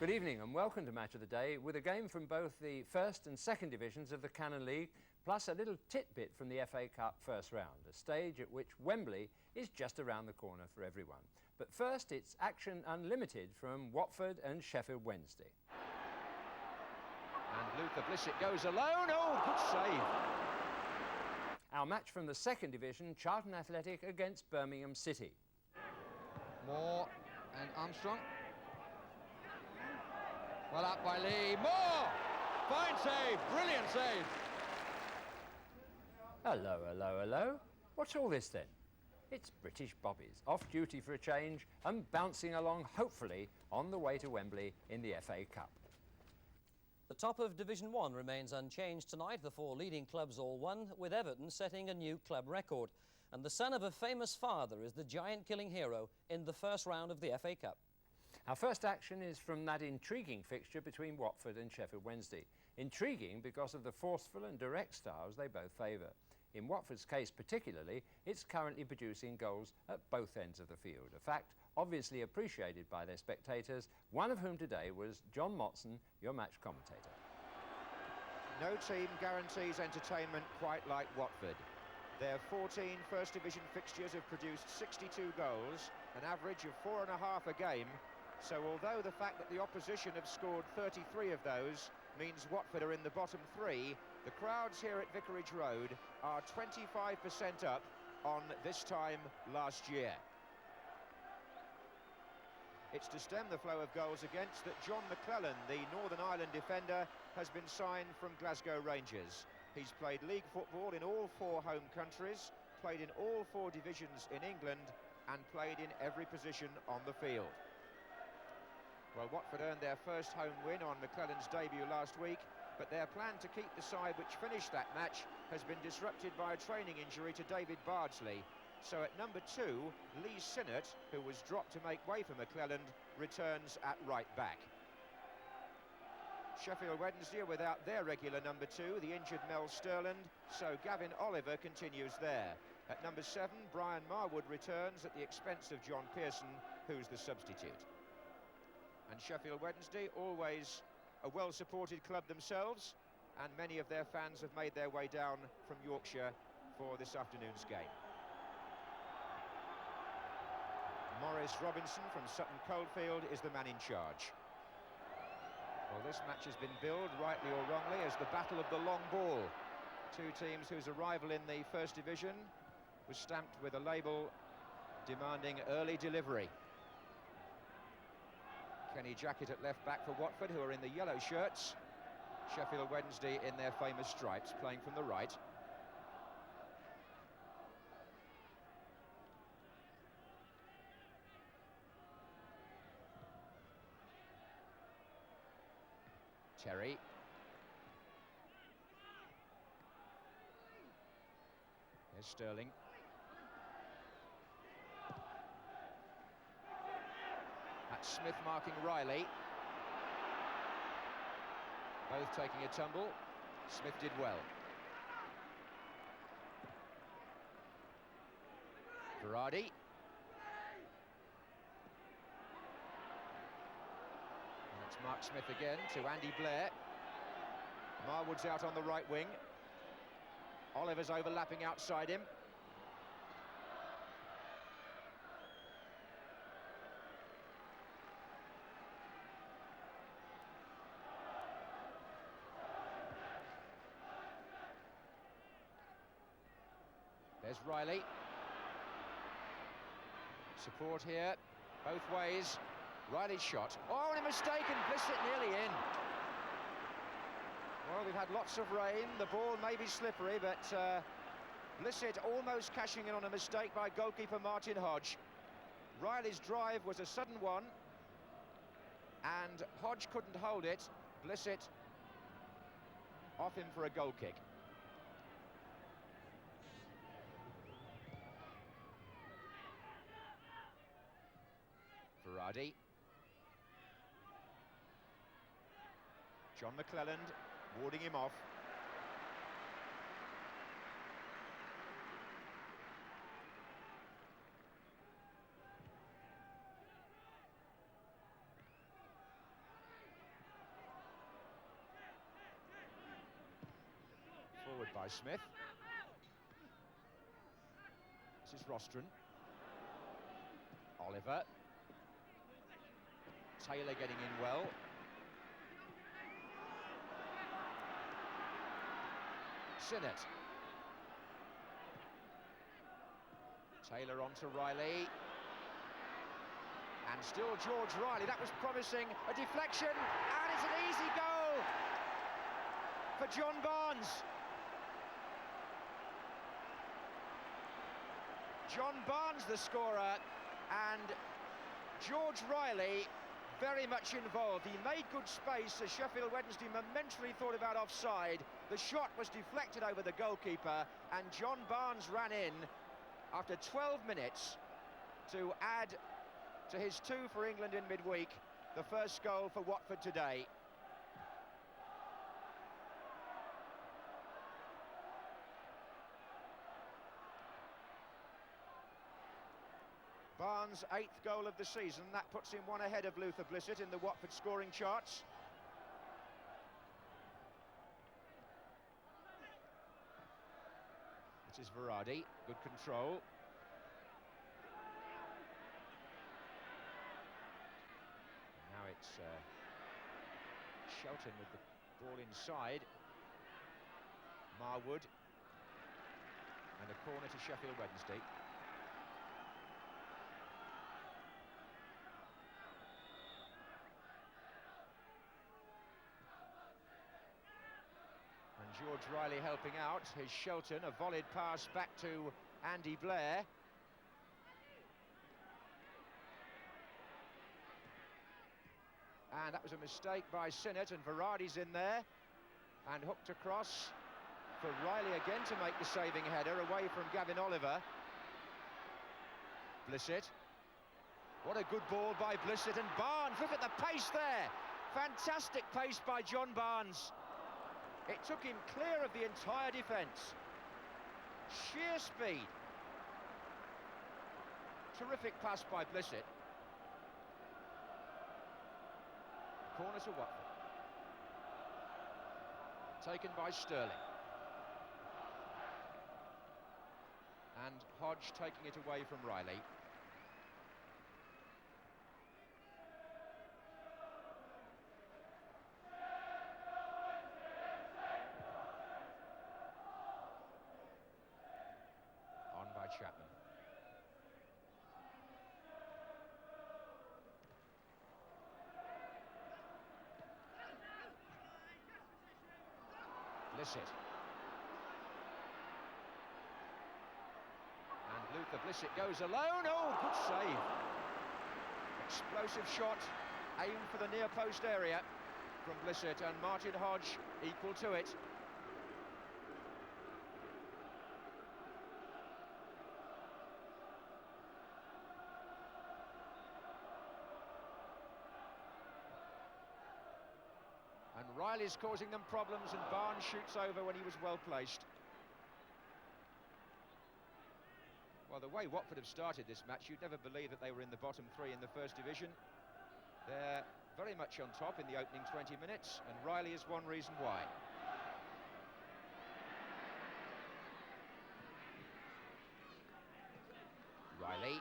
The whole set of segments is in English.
Good evening and welcome to Match of the Day, with a game from both the first and second divisions of the Canon League, plus a little titbit from the FA Cup first round, a stage at which Wembley is just around the corner for everyone. But first, it's action unlimited from Watford and Sheffield Wednesday. And Luther Blissett goes alone. Oh, good save. Our match from the second division, Charlton Athletic against Birmingham City. Moore and Armstrong. Well up by Lee. Moore! Fine save, brilliant save. Hello, hello, hello. What's all this then? It's British Bobbies, off duty for a change and bouncing along, hopefully, on the way to Wembley in the FA Cup. The top of Division 1 remains unchanged tonight. The four leading clubs all won, with Everton setting a new club record. And the son of a famous father is the giant-killing hero in the first round of the FA Cup. Our first action is from that intriguing fixture between Watford and Sheffield Wednesday. Intriguing because of the forceful and direct styles they both favour. In Watford's case particularly, it's currently producing goals at both ends of the field, a fact obviously appreciated by their spectators, one of whom today was John Motson, your match commentator. No team guarantees entertainment quite like Watford. Their 14 First Division fixtures have produced 62 goals, an average of 4.5 a game. So although the fact that the opposition have scored 33 of those means Watford are in the bottom three, the crowds here at Vicarage Road are 25% up on this time last year. It's to stem the flow of goals against that John McClellan, the Northern Ireland defender, has been signed from Glasgow Rangers. He's played league football in all four home countries, played in all four divisions in England, and played in every position on the field. Well, Watford earned their first home win on McClellan's debut last week, but their plan to keep the side which finished that match has been disrupted by a training injury to David Bardsley. So at number 2, Lee Sinnott, who was dropped to make way for McClellan, returns at right back. Sheffield Wednesday are without their regular number 2, the injured Mel Sterland, so Gavin Oliver continues there. At number 7, Brian Marwood returns at the expense of John Pearson, who's the substitute. And Sheffield Wednesday, always a well-supported club themselves, and many of their fans have made their way down from Yorkshire for this afternoon's game. Maurice Robinson from Sutton Coldfield is the man in charge. Well, this match has been billed, rightly or wrongly, as the battle of the long ball. Two teams whose arrival in the First Division was stamped with a label demanding early delivery. Kenny Jackett at left back for Watford, who are in the yellow shirts. Sheffield Wednesday in their famous stripes, playing from the right. Terry. There's Sterling. That's Smith marking Riley. Both taking a tumble. Smith did well. Verardi. And it's Mark Smith again to Andy Blair. Marwood's out on the right wing. Oliver's overlapping outside him. There's Riley. Support here, both ways. Riley's shot. Oh, and a mistake, and Blissett nearly in. Well, we've had lots of rain. The ball may be slippery, but Blissett almost cashing in on a mistake by goalkeeper Martin Hodge. Riley's drive was a sudden one, and Hodge couldn't hold it. Blissett off him for a goal kick. Verardi. John McClellan warding him off. by Smith. This is Rostron. Oliver. Taylor getting in well. Sinnott. Taylor on to Riley. And still George Riley. That was promising. A deflection, and it's an easy goal for John Barnes. John Barnes the scorer, and George Riley very much involved. He made good space as Sheffield Wednesday momentarily thought about offside. The shot was deflected over the goalkeeper, and John Barnes ran in after 12 minutes to add to his 2 for England in midweek, the first goal for Watford today. Barnes' 8th goal of the season. That puts him 1 ahead of Luther Blissett in the Watford scoring charts. It is Verratti, good control. Now it's Shelton with the ball inside. Marwood. And a corner to Sheffield Wednesday. George Riley helping out. His Shelton, a volleyed pass back to Andy Blair. And that was a mistake by Sinnott, and Verratti's in there. And hooked across for Riley again to make the saving header away from Gavin Oliver. Blissett. What a good ball by Blissett, and Barnes, look at the pace there. Fantastic pace by John Barnes. It took him clear of the entire defence. Sheer speed. Terrific pass by Blissett. Corner to Watford. Taken by Sterling. And Hodge taking it away from Riley. Chapman. Blissett. And Luther Blissett goes alone. Oh, good save. Explosive shot, aim for the near post area from Blissett, and Martin Hodge equal to it. Riley's causing them problems, and Barnes shoots over when he was well placed. Well, the way Watford have started this match, you'd never believe that they were in the bottom 3 in the First Division. They're very much on top in the opening 20 minutes, and Riley is one reason why. Riley,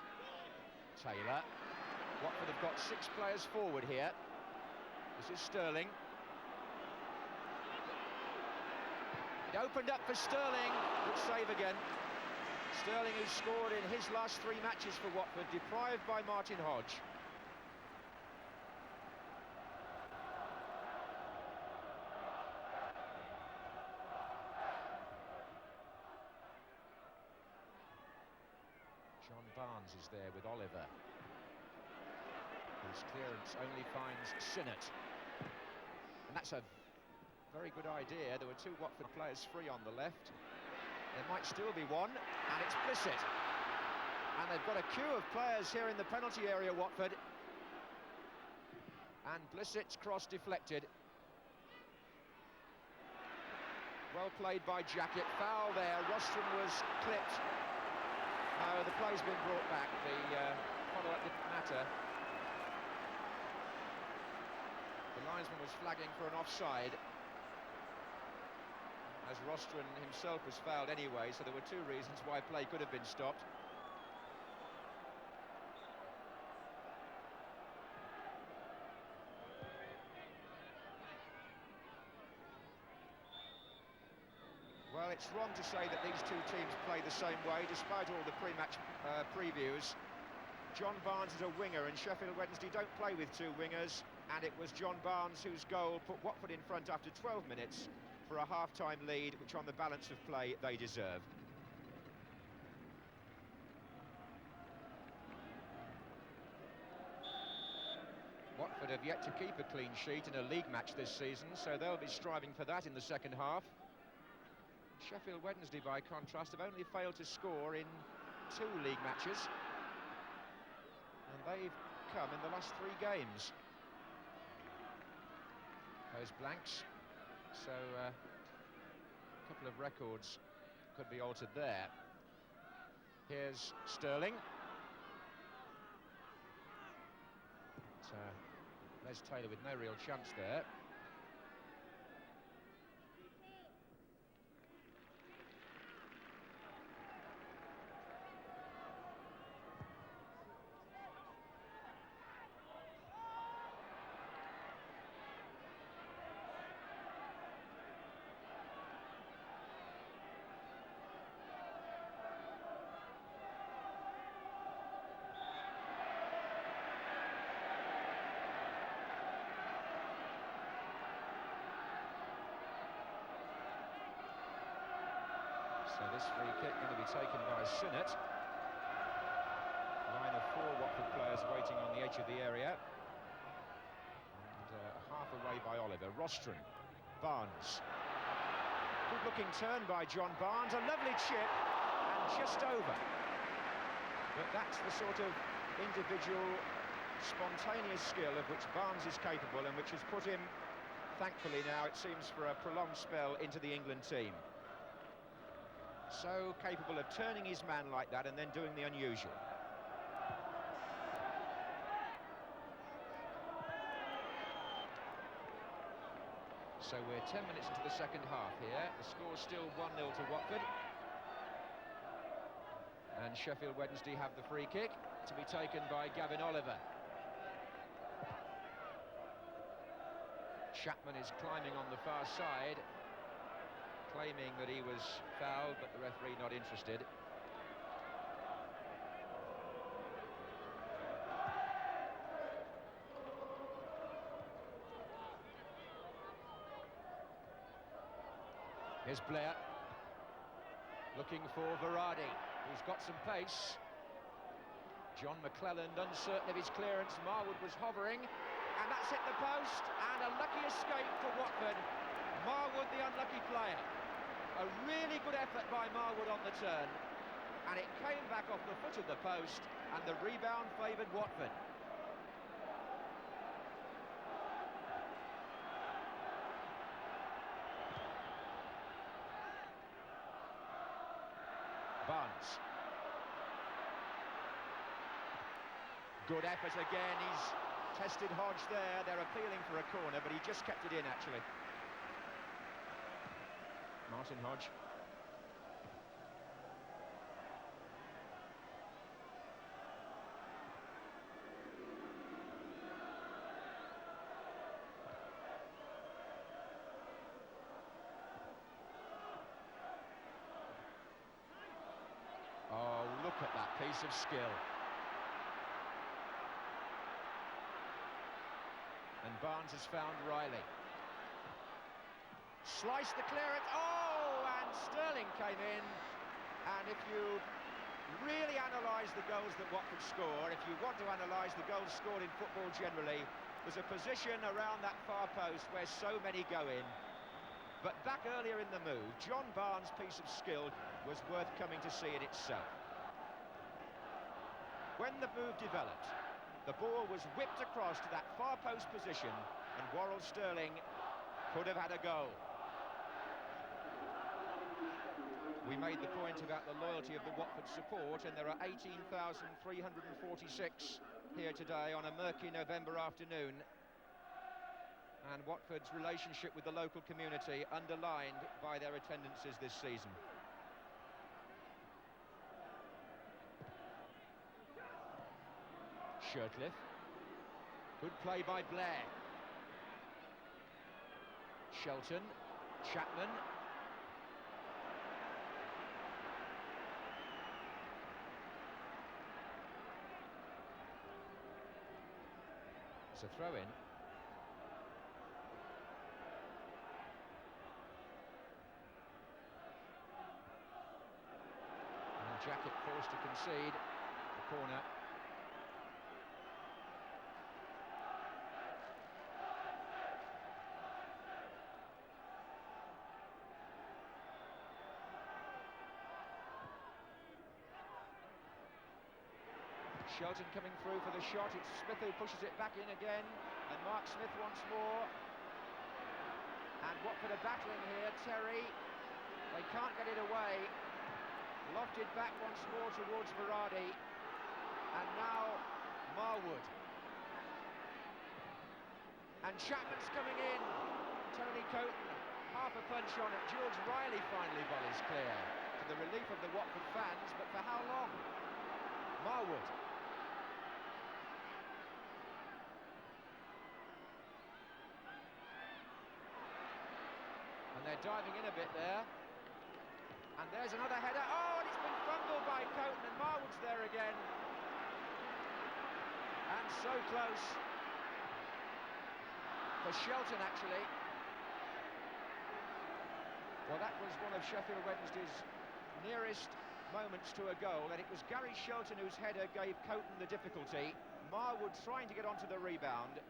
Taylor. Watford have got 6 players forward here. This is Sterling. It opened up for Sterling. Good save again. Sterling, who scored in his last 3 matches for Watford, deprived by Martin Hodge. John Barnes is there with Oliver, whose clearance only finds Sinnott. And that's a very good idea. There were 2 Watford players free on the left. There might still be one, and it's Blissett. And they've got a queue of players here in the penalty area, Watford. And Blissett's cross deflected. Well played by Jacket. Foul there. Rostron was clipped. No, the play's been brought back. The follow-up didn't matter. The linesman was flagging for an offside. as Rostron himself was fouled anyway, so there were two reasons why play could have been stopped. Well, it's wrong to say that these two teams play the same way, despite all the pre-match previews. John Barnes is a winger, and Sheffield Wednesday don't play with two wingers, and it was John Barnes whose goal put Watford in front after 12 minutes for a half-time lead, which on the balance of play they deserve. Watford have yet to keep a clean sheet in a league match this season, so they'll be striving for that in the second half. Sheffield Wednesday, by contrast, have only failed to score in 2 league matches, and they've come in the last 3 games. Those blanks, so a couple of records could be altered there. Here's Sterling. Les Taylor with no real chance there. So this free kick going to be taken by Sinnott. Line of 4 Watford players waiting on the edge of the area. And half away by Oliver. Rostron. Barnes. Good looking turn by John Barnes. A lovely chip and just over. But that's the sort of individual spontaneous skill of which Barnes is capable, and which has put him, thankfully now it seems for a prolonged spell, into the England team. So capable of turning his man like that and then doing the unusual. So we're 10 minutes into the second half here. The score's still 1-0 to Watford. And Sheffield Wednesday have the free kick to be taken by Gavin Oliver. Chapman is climbing on the far side, claiming that he was fouled, but the referee not interested. Here's Blair, looking for Varady, who's got some pace. John McClelland uncertain of his clearance. Marwood was hovering, and that's hit the post, and a lucky escape for Watford. Marwood, the unlucky player. A really good effort by Marwood on the turn, and it came back off the foot of the post, and the rebound favoured Watford. Barnes. Good effort again. He's tested Hodge there. They're appealing for a corner, but he just kept it in, actually. Martin Hodge. Oh, look at that piece of skill. And Barnes has found Riley. Sliced the clearance. Oh, and Sterling came in. And if you really analyse the goals that Watford score, if you want to analyse the goals scored in football generally, there's a position around that far post where so many go in. But back earlier in the move, John Barnes' piece of skill was worth coming to see in itself. When the move developed, the ball was whipped across to that far post position, and Worrell Sterling could have had a goal. We made the point about the loyalty of the Watford support, and there are 18,346 here today on a murky November afternoon. And Watford's relationship with the local community underlined by their attendances this season. Shirtliff. Good play by Blair. Shelton. Chapman. It's a throw-in. And Jacket forced to concede the corner. Shelton coming through for the shot. It's Smith who pushes it back in again, and Mark Smith once more. And Watford are battling here. Terry, they can't get it away. Lofted back once more towards Berardi, and now Marwood. And Chapman's coming in. Tony Coton, half a punch on it. George Riley finally volleys clear, to the relief of the Watford fans, but for how long? Marwood. They're diving in a bit there. And there's another header. Oh, and it's been fumbled by Coton, and Marwood's there again. And so close. For Shelton, actually. Well, that was one of Sheffield Wednesday's nearest moments to a goal, and it was Gary Shelton whose header gave Coton the difficulty. Marwood trying to get onto the rebound,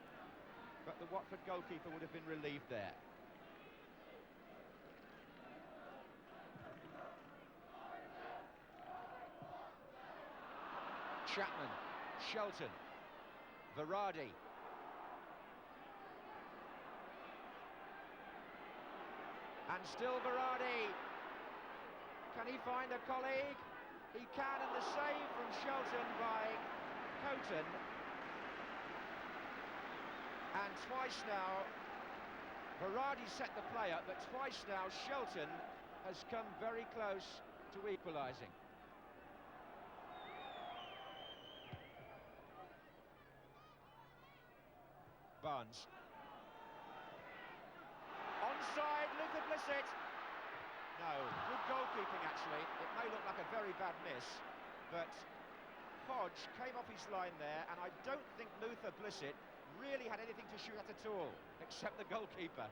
but the Watford goalkeeper would have been relieved there. Chapman, Shelton, Berardi. And still Berardi. Can he find a colleague? He can, and the save from Shelton by Coton. And twice now, Berardi set the play up, but twice now Shelton has come very close to equalising. Barnes. Onside, Luther Blissett. No, good goalkeeping actually. It may look like a very bad miss, but Hodge came off his line there, and I don't think Luther Blissett really had anything to shoot at all, except the goalkeeper.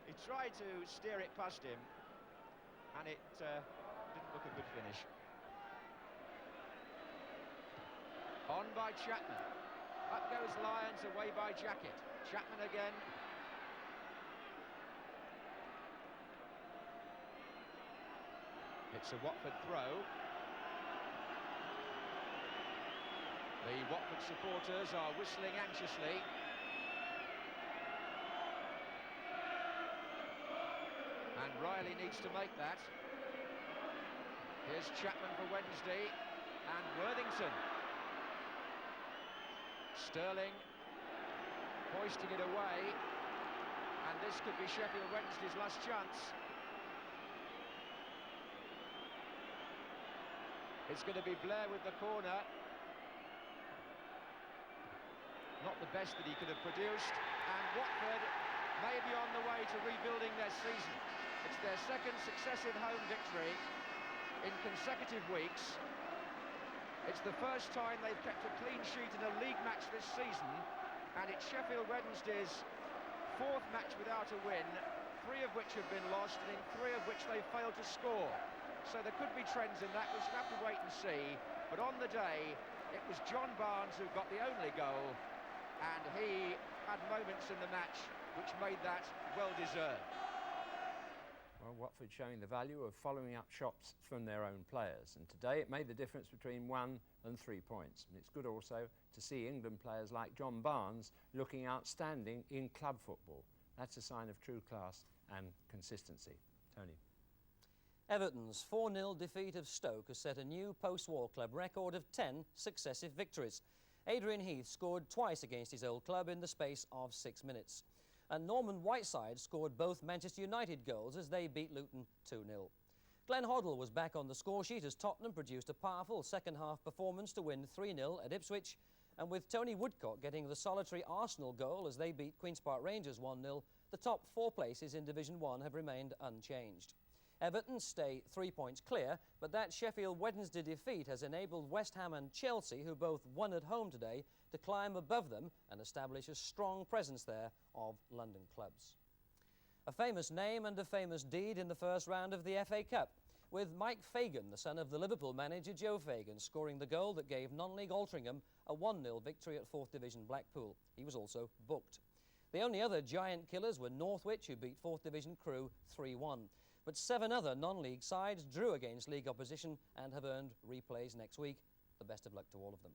He tried to steer it past him, and it didn't look a good finish. On by Chapman. Up goes Lyons, away by Jacket. Chapman again. It's a Watford throw. The Watford supporters are whistling anxiously. And Riley needs to make that. Here's Chapman for Wednesday, and Worthington. Sterling hoisting it away, and this could be Sheffield Wednesday's last chance. It's going to be Blair with the corner. Not the best that he could have produced, and Watford may be on the way to rebuilding their season. It's their second successive home victory in consecutive weeks. It's the first time they've kept a clean sheet in a league match this season, and it's Sheffield Wednesday's fourth match without a win, 3 of which have been lost, and in 3 of which they failed to score. So there could be trends in that. We'll have to wait and see. But on the day, it was John Barnes who got the only goal, and he had moments in the match which made that well-deserved. Well, Watford showing the value of following up shots from their own players, and today it made the difference between 1 and 3 points. And it's good also to see England players like John Barnes looking outstanding in club football. That's a sign of true class and consistency. Tony. Everton's 4-0 defeat of Stoke has set a new post-war club record of 10 successive victories. Adrian Heath scored twice against his old club in the space of 6 minutes. and Norman Whiteside scored both Manchester United goals as they beat Luton 2-0. Glenn Hoddle was back on the scoresheet as Tottenham produced a powerful second-half performance to win 3-0 at Ipswich, and with Tony Woodcock getting the solitary Arsenal goal as they beat Queen's Park Rangers 1-0, the top 4 places in Division 1 have remained unchanged. Everton stay 3 points clear, but that Sheffield Wednesday defeat has enabled West Ham and Chelsea, who both won at home today, to climb above them and establish a strong presence there of London clubs. A famous name and a famous deed in the first round of the FA Cup, with Mike Fagan, the son of the Liverpool manager Joe Fagan, scoring the goal that gave non-league Altrincham a 1-0 victory at 4th Division Blackpool. He was also booked. The only other giant killers were Northwich, who beat 4th Division Crewe 3-1. But 7 other non-league sides drew against league opposition and have earned replays next week. The best of luck to all of them.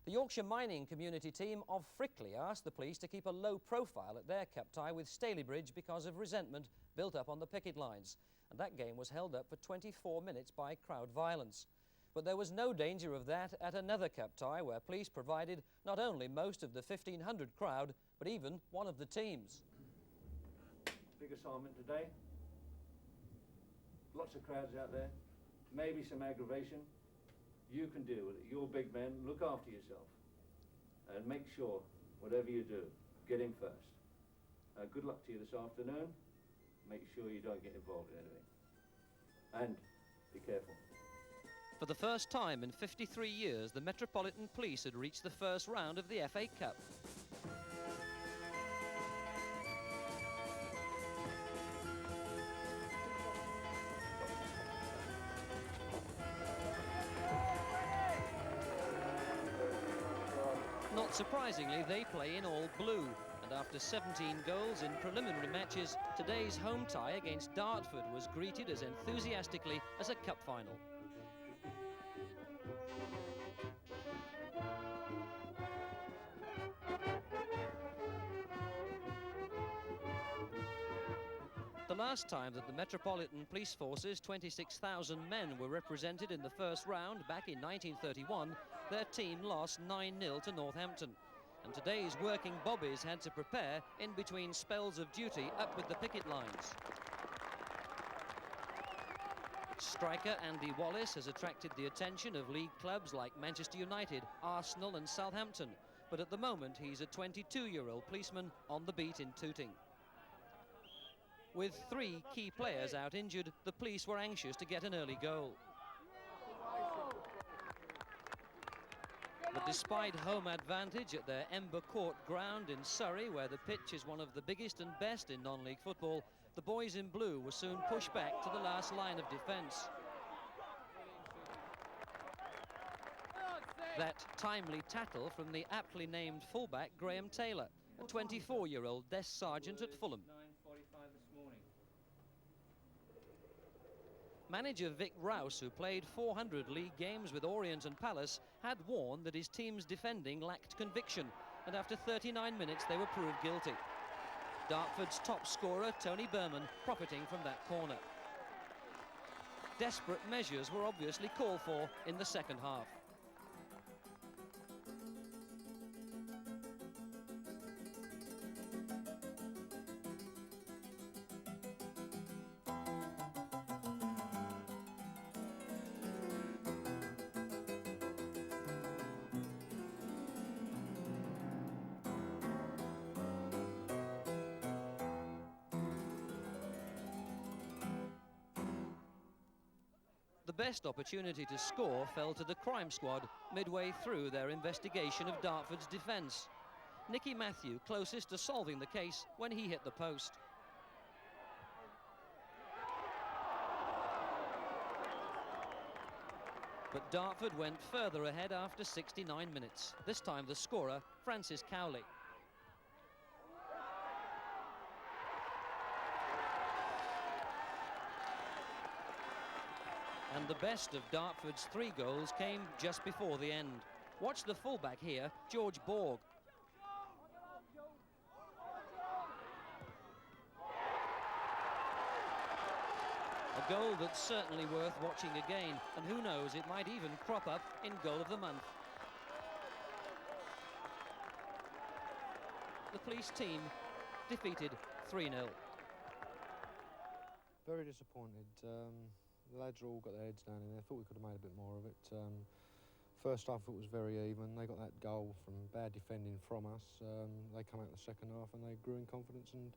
The Yorkshire mining community team of Frickley asked the police to keep a low profile at their cup tie with Stalybridge because of resentment built up on the picket lines. And that game was held up for 24 minutes by crowd violence. But there was no danger of that at another cup tie where police provided not only most of the 1,500 crowd, but even one of the teams. Big assignment today. Lots of crowds out there, maybe some aggravation. You can deal with it. You're big men, look after yourself and make sure whatever you do, get in first. Good luck to you this afternoon. Make sure you don't get involved in anything. And be careful. For the first time in 53 years, the Metropolitan Police had reached the first round of the FA Cup. Not surprisingly, they play in all blue, and after 17 goals in preliminary matches, today's home tie against Dartford was greeted as enthusiastically as a cup final. The last time that the Metropolitan Police Force's 26,000 men were represented in the first round, back in 1931, their team lost 9-0 to Northampton. And today's working bobbies had to prepare in between spells of duty up with the picket lines. Striker Andy Wallace has attracted the attention of league clubs like Manchester United, Arsenal and Southampton. But at the moment, he's a 22-year-old policeman on the beat in Tooting. With 3 key players out injured, the police were anxious to get an early goal. But despite home advantage at their Ember Court ground in Surrey, where the pitch is one of the biggest and best in non-league football, the boys in blue were soon pushed back to the last line of defence. That timely tackle from the aptly named fullback Graham Taylor, a 24-year-old desk sergeant at Fulham. Manager Vic Rouse, who played 400 league games with Orient and Palace, had warned that his team's defending lacked conviction, and after 39 minutes they were proved guilty. Dartford's top scorer, Tony Berman, profiting from that corner. Desperate measures were obviously called for in the second half. The best opportunity to score fell to the crime squad midway through their investigation of Dartford's defence. Nicky Matthew closest to solving the case when he hit the post. But Dartford went further ahead after 69 minutes. This time the scorer, Francis Cowley. And the best of Dartford's 3 goals came just before the end. Watch the fullback here, George Borg. A goal that's certainly worth watching again, and who knows, it might even crop up in Goal of the Month. The police team defeated 3-0. Very disappointed. The lads all got their heads down in there. Thought we could have made a bit more of it. First half it was very even. They got that goal from bad defending from us. They come out in the second half and they grew in confidence, and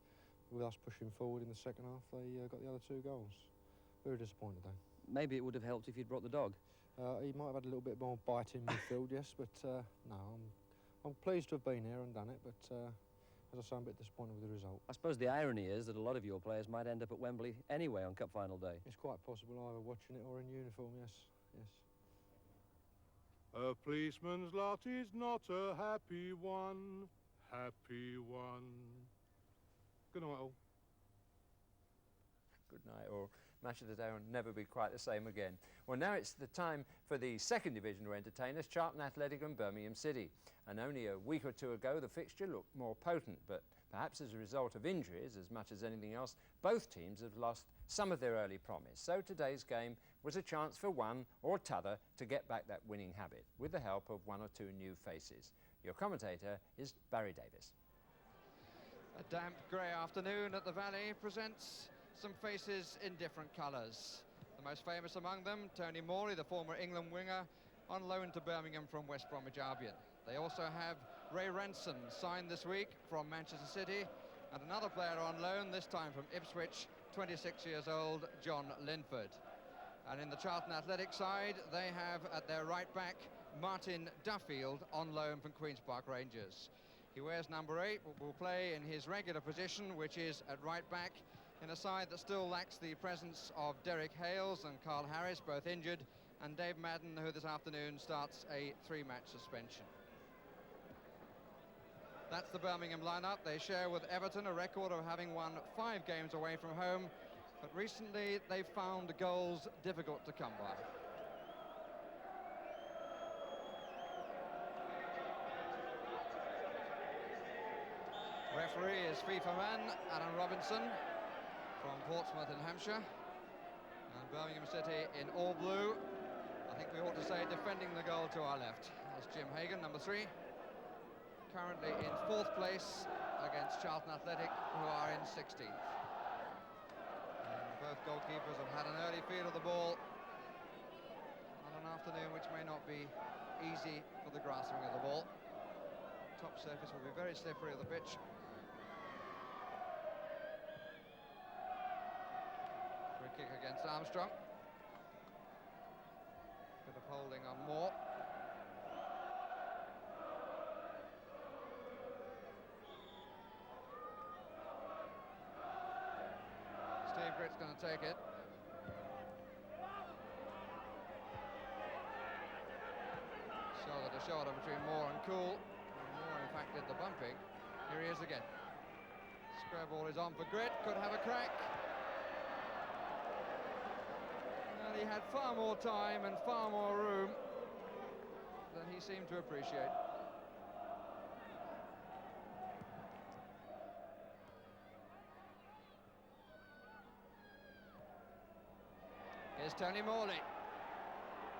with us pushing forward in the second half, they got the other 2 goals. Very disappointed though. Maybe it would have helped if you'd brought the dog. He might have had a little bit more bite in midfield, yes, but no, I'm pleased to have been here and done it, but as I say, I'm a bit disappointed with the result. I suppose the irony is that a lot of your players might end up at Wembley anyway on Cup final day. It's quite possible, either watching it or in uniform, yes, yes. A policeman's lot is not a happy one, happy one. Good night, all. Good night, all. Match of the day will never be quite the same again. Well, now it's the time for the second division to entertain us, Charlton Athletic and Birmingham City. And only a week or 2 ago, the fixture looked more potent, but perhaps as a result of injuries, as much as anything else, both teams have lost some of their early promise. So today's game was a chance for one or t'other to get back that winning habit, with the help of 1 or 2 new faces. Your commentator is Barry Davis. A damp grey afternoon at the Valley presents some faces in different colours. The most famous among them, Tony Morley, the former England winger, on loan to Birmingham from West Bromwich Albion. They also have Ray Ranson, signed this week from Manchester City, and another player on loan, this time from Ipswich, 26 years old, John Linford. And in the Charlton Athletic side, they have at their right back Martin Duffield, on loan from Queen's Park Rangers. He wears number 8, will play in his regular position, which is at right back, in a side that still lacks the presence of Derek Hales and Carl Harris, both injured, and Dave Madden, who this afternoon starts a 3-match suspension. That's the Birmingham lineup. They share with Everton a record of having won 5 games away from home, but recently they've found goals difficult to come by. Referee is FIFA man Alan Robinson from Portsmouth in Hampshire, and Birmingham City in all blue. I think we ought to say defending the goal to our left. That's Jim Hagan, number 3, currently in 4th place against Charlton Athletic, who are in 16th. And both goalkeepers have had an early feel of the ball on an afternoon which may not be easy for the grasping of the ball. Top surface will be very slippery of the pitch. Free kick against Armstrong. Bit of holding on Moore. Steve Britt's going to take it. Shoulder to shoulder between Moore and Cool. Moore, in fact, did the bumping. Here he is again. Square ball is on for Grit. Could have a crack. Well, he had far more time and far more room than he seemed to appreciate. Here's Tony Morley,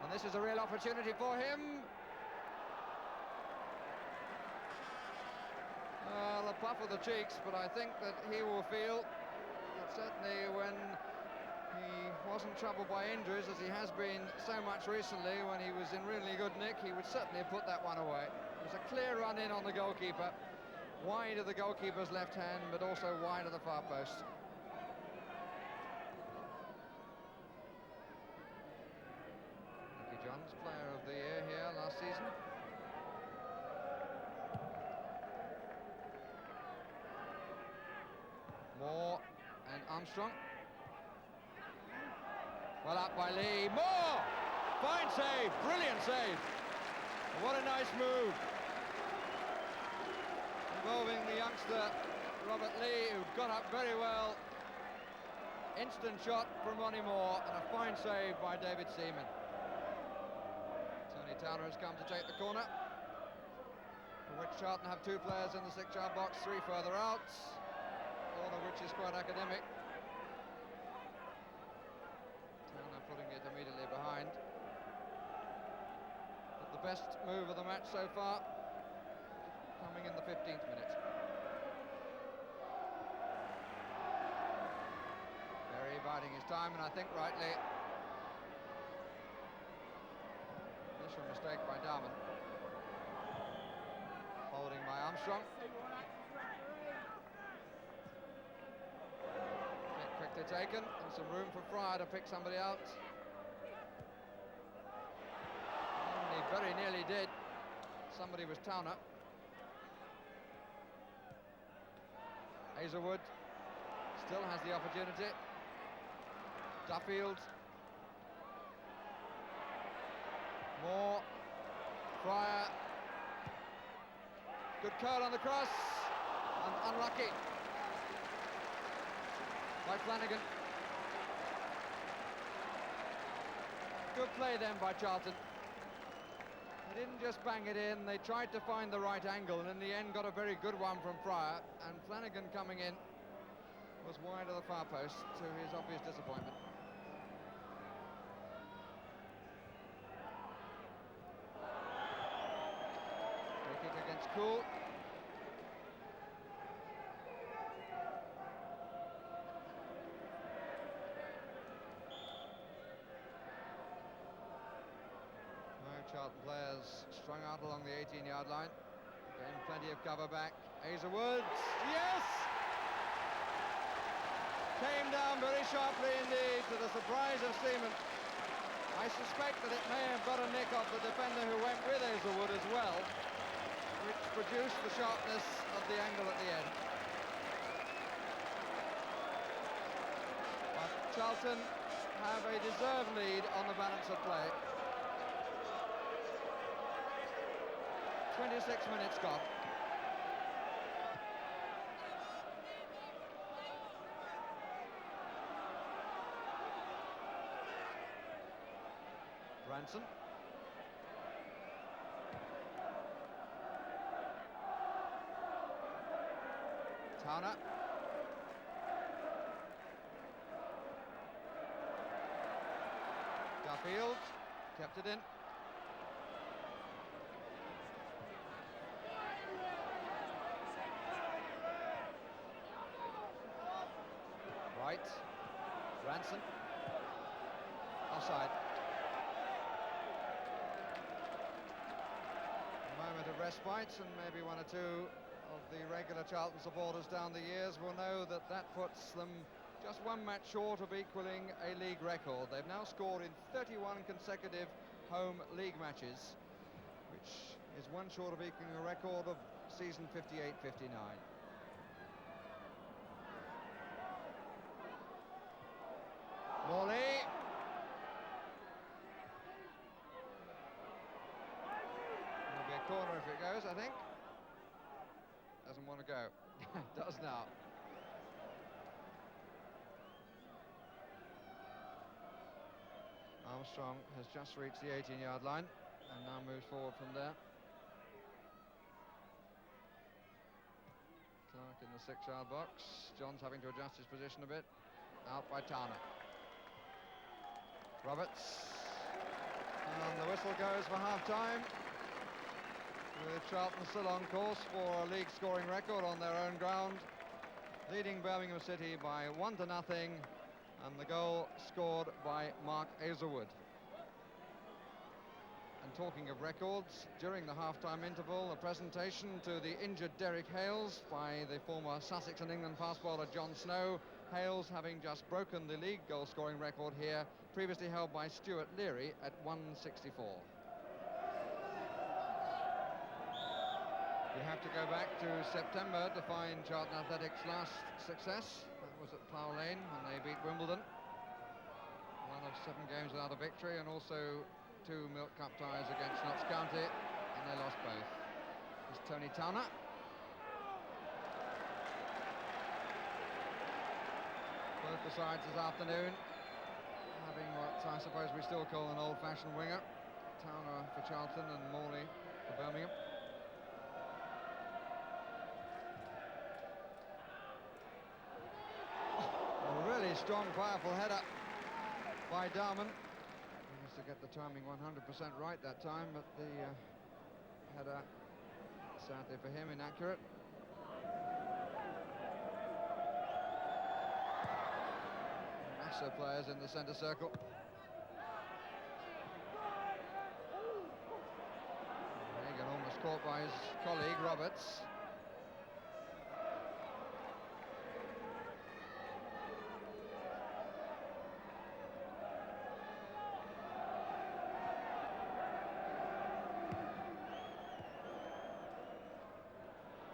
and this is a real opportunity for him. Well, a puff of the cheeks, but I think that he will feel that certainly when he wasn't troubled by injuries, as he has been so much recently, when he was in really good nick, he would certainly have put that one away. It was a clear run in on the goalkeeper, wide of the goalkeeper's left hand, but also wide of the far post. Nicky Johns, player of the year here last season. Moore and Armstrong. Well up by Lee. Moore! Fine save, brilliant save. And what a nice move. Involving the youngster Robert Lee, who got up very well. Instant shot from Ronnie Moore, and a fine save by David Seaman. Tony Towner has come to take the corner, for which Charlton have 2 players in the 6-yard box, 3 further out, all of which is quite academic. Towner putting it immediately behind. But the best move of the match so far, coming in the 15th minute. Leary biding his time, and I think rightly. Initial mistake by Darman. Holding by Armstrong. Kick quickly taken, and some room for Fryer to pick somebody out. And he very nearly did. Somebody was Towner. Hazelwood still has the opportunity. Duffield. Moore. Fryer. Good curl on the cross. And unlucky by Flanagan. Good play then by Charlton. They didn't just bang it in, they tried to find the right angle, and in the end got a very good one from Fryer, and Flanagan coming in was wide of the far post to his obvious disappointment. Free kick against Cool. Charlton players strung out along the 18-yard line. Getting plenty of cover back. Hazelwood, yes! Came down very sharply indeed, to the surprise of Seaman. I suspect that it may have got a nick off the defender who went with Hazelwood as well, which produced the sharpness of the angle at the end. But Charlton have a deserved lead on the balance of play. 26 minutes gone. Branson. Towner. Duffield kept it in. Right. Branson. Offside. A moment of respite, and maybe one or two of the regular Charlton supporters down the years will know that that puts them just one match short of equaling a league record. They've now scored in 31 consecutive home league matches, which is one short of equaling a record of season 58-59. Morley. It'll be a corner if it goes, I think. Doesn't want to go. Does now. Armstrong has just reached the 18-yard line and now moves forward from there. Clark in the 6-yard box. John's having to adjust his position a bit. Out by Towner. Roberts, and the whistle goes for half-time, with Charlton still on course for a league scoring record on their own ground, leading Birmingham City by 1-0, and the goal scored by Mark Hazelwood. And talking of records, during the half-time interval, a presentation to the injured Derek Hales by the former Sussex and England fast bowler John Snow. Hales having just broken the league goal-scoring record here, previously held by Stuart Leary at 164. You have to go back to September to find Charlton Athletics' last success. That was at Plough Lane when they beat Wimbledon. One of 7 games without a victory, and also 2 Milk Cup ties against Notts County, and they lost both. It's Tony Towner. Both the sides this afternoon having what I suppose we still call an old-fashioned winger. Towner for Charlton and Morley for Birmingham. A really strong, powerful header by Darman. He has to get the timing 100% right that time, but the header, sadly for him, inaccurate. of players in the centre circle. Hagan almost caught by his colleague, Roberts.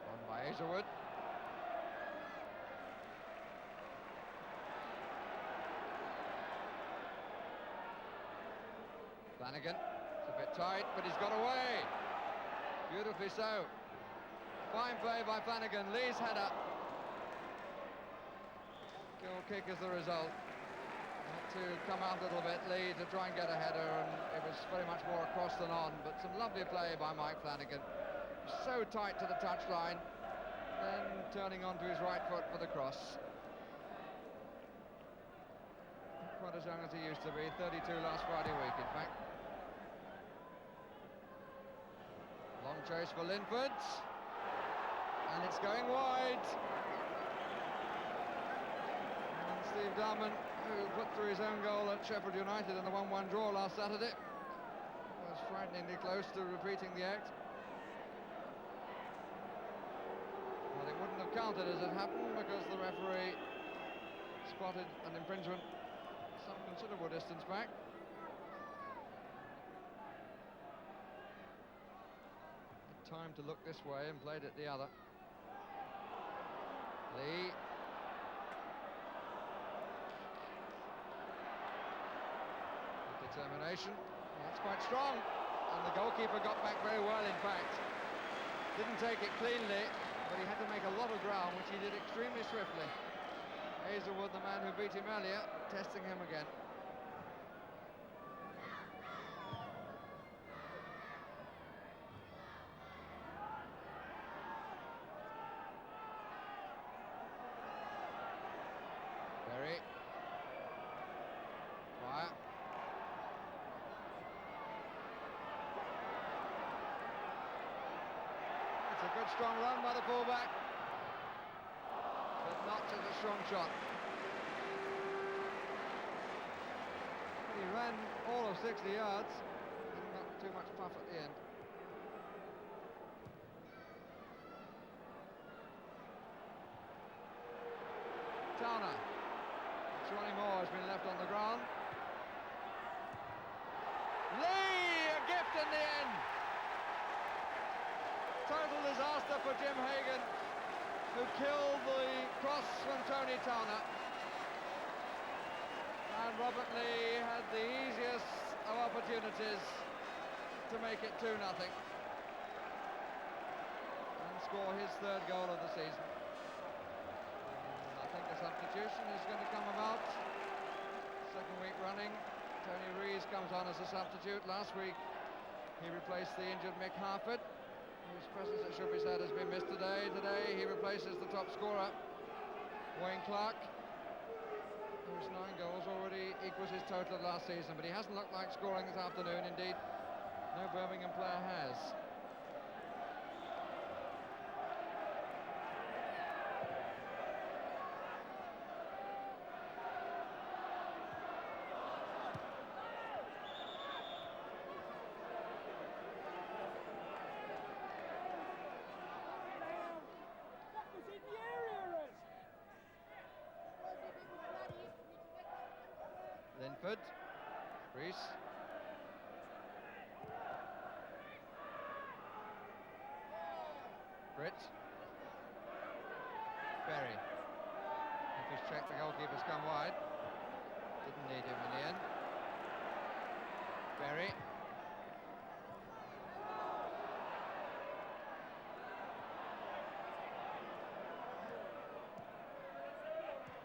On by Hazelwood. Flanagan, it's a bit tight, but he's got away. Beautifully so. Fine play by Flanagan. Lee's header. Goal kick is the result. Had to come out a little bit, Lee, to try and get a header, and it was very much more across than on, but some lovely play by Mike Flanagan. So tight to the touchline, then turning onto his right foot for the cross. Not quite as young as he used to be, 32 last Friday week, in fact. Long chase for Linford, and it's going wide. And Steve Darman, who put through his own goal at Sheffield United in the 1-1 draw last Saturday, was frighteningly close to repeating the act. Well, it wouldn't have counted as it happened because the referee spotted an infringement some considerable distance back. Time to look this way and played it the other. Lee. With determination. That's quite strong. And the goalkeeper got back very well, in fact. Didn't take it cleanly, but he had to make a lot of ground, which he did extremely swiftly. Hazelwood, the man who beat him earlier, testing him again. Strong run by the fullback, but not as a strong shot. He ran all of 60 yards and got too much puff at the end. Towner. Ronnie Moore has been left on the ground. Lee, a gift in the end. Total disaster for Jim Hagan, who killed the cross from Tony Towner. And Robert Lee had the easiest of opportunities to make it 2-0 and score his third goal of the season. I think the substitution is going to come about. Second week running, Tony Rees comes on as a substitute. Last week he replaced the injured Mick Harford, whose presence, it should be said, has been missed today. Today he replaces the top scorer, Wayne Clark, whose 9 goals already equals his total of last season, but he hasn't looked like scoring this afternoon. Indeed, no Birmingham player has. Linford, Rees, Britt, Berry. If he's checked, the goalkeeper's come wide. Didn't need him in the end. Berry.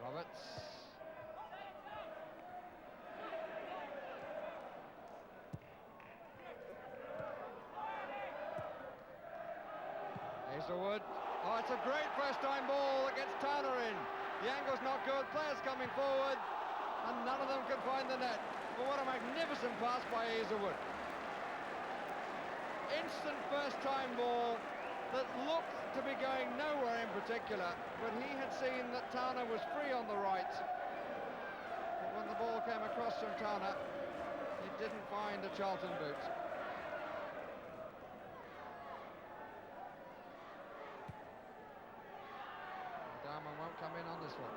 Roberts. Hazelwood. Oh, it's a great first-time ball that gets Towner in. The angle's not good, players coming forward, and none of them can find the net. But what a magnificent pass by Hazelwood. Instant first-time ball that looked to be going nowhere in particular, but he had seen that Towner was free on the right. It the ball came across from Tana, he didn't find a Charlton boot. Diamond won't come in on this one.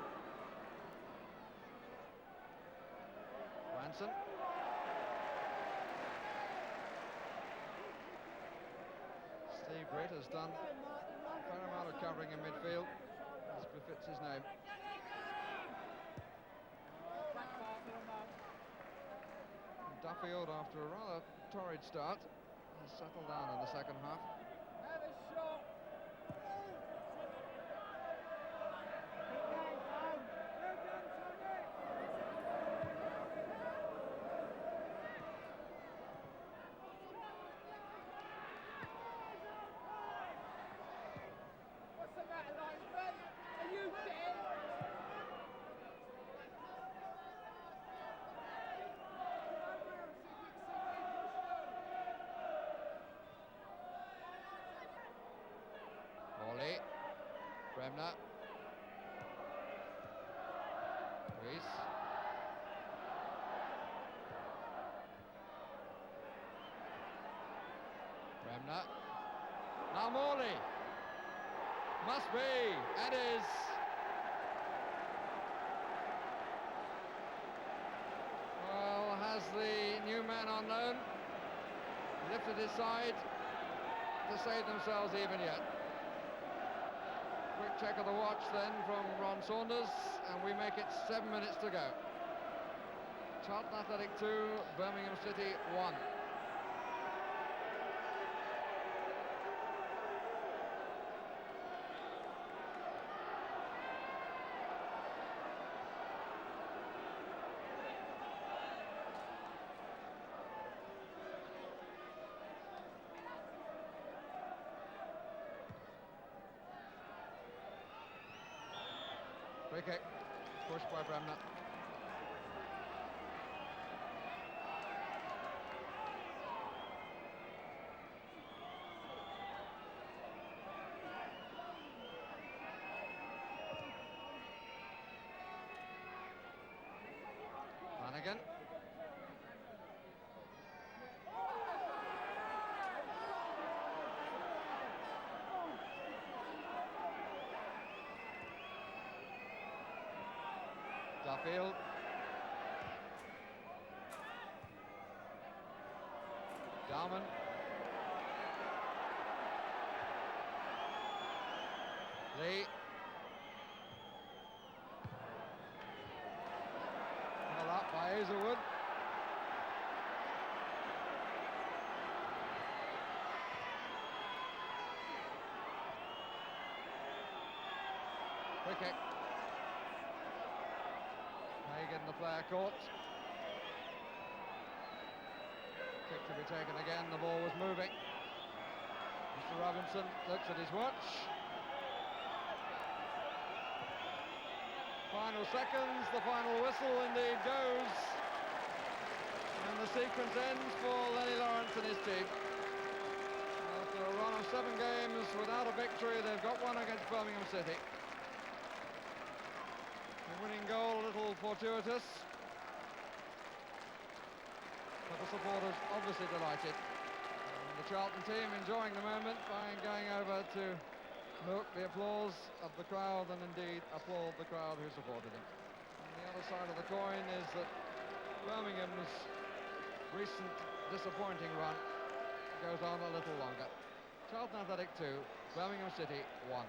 Ranson. Steve Britt has done a fair amount of covering in midfield, as befits his name. Duffield, after a rather torrid start, has settled down in the second half. Bremner. Rees. Bremner. Now Morley. Must be. And is. Well, has the new man on loan lifted his side to save themselves even yet? Quick check of the watch then from Ron Saunders, and we make it 7 minutes to go. Charlton Athletic 2, Birmingham City 1. Free kick, pushed by Bremner. Flanagan. Duffield. Dalman. Lee. Well up by Hazelwood. Free kick. Hagen, the player caught. Kick to be taken again, the ball was moving. Mr. Robinson looks at his watch. Final seconds, the final whistle indeed goes. And the sequence ends for Lenny Lawrence and his team. After a run of 7 games without a victory, they've got one against Birmingham City. The winning goal a little fortuitous, but the supporters obviously delighted. And the Charlton team enjoying the moment by going over to milk the applause of the crowd and indeed applaud the crowd who supported them. And the other side of the coin is that Birmingham's recent disappointing run goes on a little longer. Charlton Athletic 2, Birmingham City 1.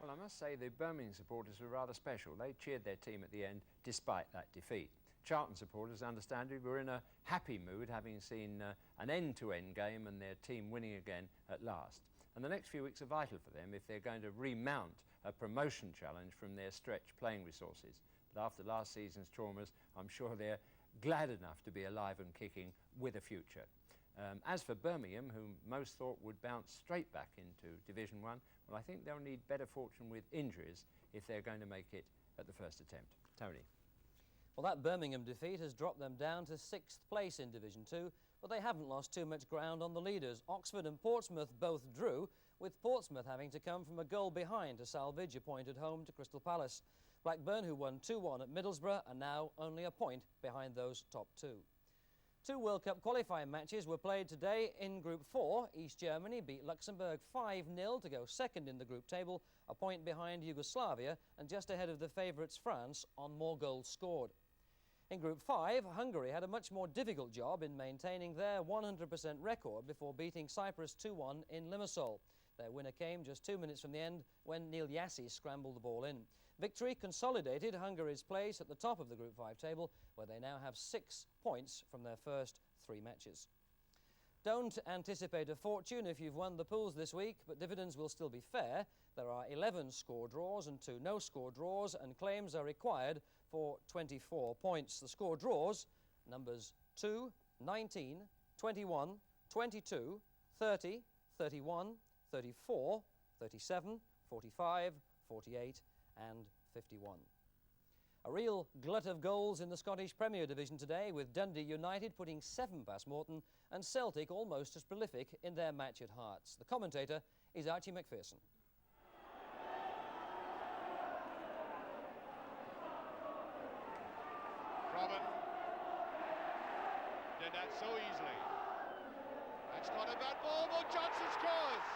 Well, I must say the Birmingham supporters were rather special. They cheered their team at the end despite that defeat. Charlton supporters, understandably, were in a happy mood, having seen an end-to-end game and their team winning again at last. And the next few weeks are vital for them if they're going to remount a promotion challenge from their stretched playing resources. But after last season's traumas, I'm sure they're glad enough to be alive and kicking with a future. As for Birmingham, whom most thought would bounce straight back into Division 1, well, I think they'll need better fortune with injuries if they're going to make it at the first attempt. Tony. Well, that Birmingham defeat has dropped them down to 6th place in Division 2, but they haven't lost too much ground on the leaders. Oxford and Portsmouth both drew, with Portsmouth having to come from a goal behind to salvage a point at home to Crystal Palace. Blackburn, who won 2-1 at Middlesbrough, are now only a point behind those top two. Two World Cup qualifying matches were played today in Group 4. East Germany beat Luxembourg 5-0 to go second in the group table, a point behind Yugoslavia and just ahead of the favourites France on more goals scored. In Group 5, Hungary had a much more difficult job in maintaining their 100% record before beating Cyprus 2-1 in Limassol. Their winner came just 2 minutes from the end when Neil Yassi scrambled the ball in. Victory consolidated Hungary's place at the top of the Group 5 table, where they now have 6 points from their first 3 matches. Don't anticipate a fortune if you've won the pools this week, but dividends will still be fair. There are 11 score draws and 2 no-score draws, and claims are required for 24 points. The score draws, numbers 2, 19, 21, 22, 30, 31, 34, 37, 45, 48 and 51. A real glut of goals in the Scottish Premier Division today, with Dundee United putting 7 past Morton and Celtic almost as prolific in their match at Hearts. The commentator is Archie McPherson. Robin did that so easily. That's not a bad ball, but Johnson scores.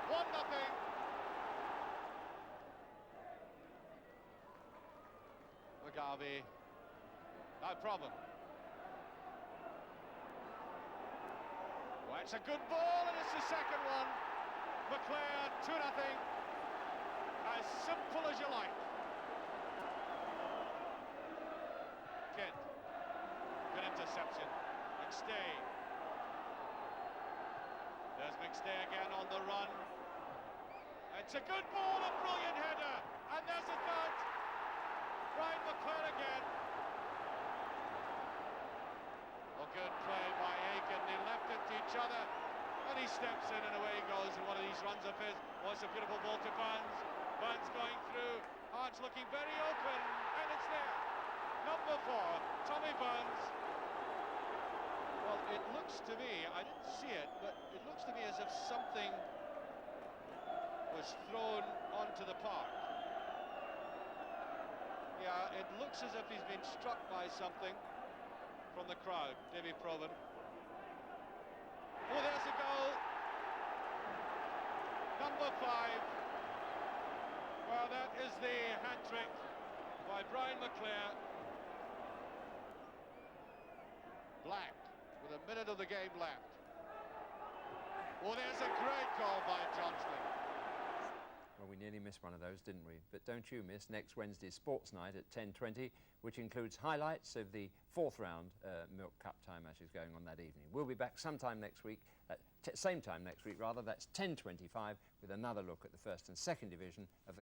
1-0. Garvey, no problem. Well, it's a good ball, and it's the second one. McClare, 2-0. As simple as you like. Kent, good interception. McStay. There's McStay again on the run. It's a good ball, a brilliant header, and there's a third. Brian McClare again. Well, good play by Aiken. They left it to each other, and he steps in, and away he goes in one of these runs of his. Oh, it's a beautiful ball to Burns. Burns going through. Hearts looking very open, and it's there. Number 4, Tommy Burns. Well, it looks to me, I didn't see it, but it looks to me as if something was thrown onto the park. Yeah, it looks as if he's been struck by something from the crowd, Davy Provan. Oh, there's a goal. Number 5. Well, that is the hat-trick by Brian McClare. Black, with a minute of the game left. Oh, there's a great goal by Johnston. Well, we nearly missed one of those, didn't we? But don't you miss next Wednesday's Sports Night at 10:20, which includes highlights of the 4th round Milk Cup tie matches going on that evening. We'll be back sometime next week, same time next week rather, that's 10:25, with another look at the 1st and 2nd division of the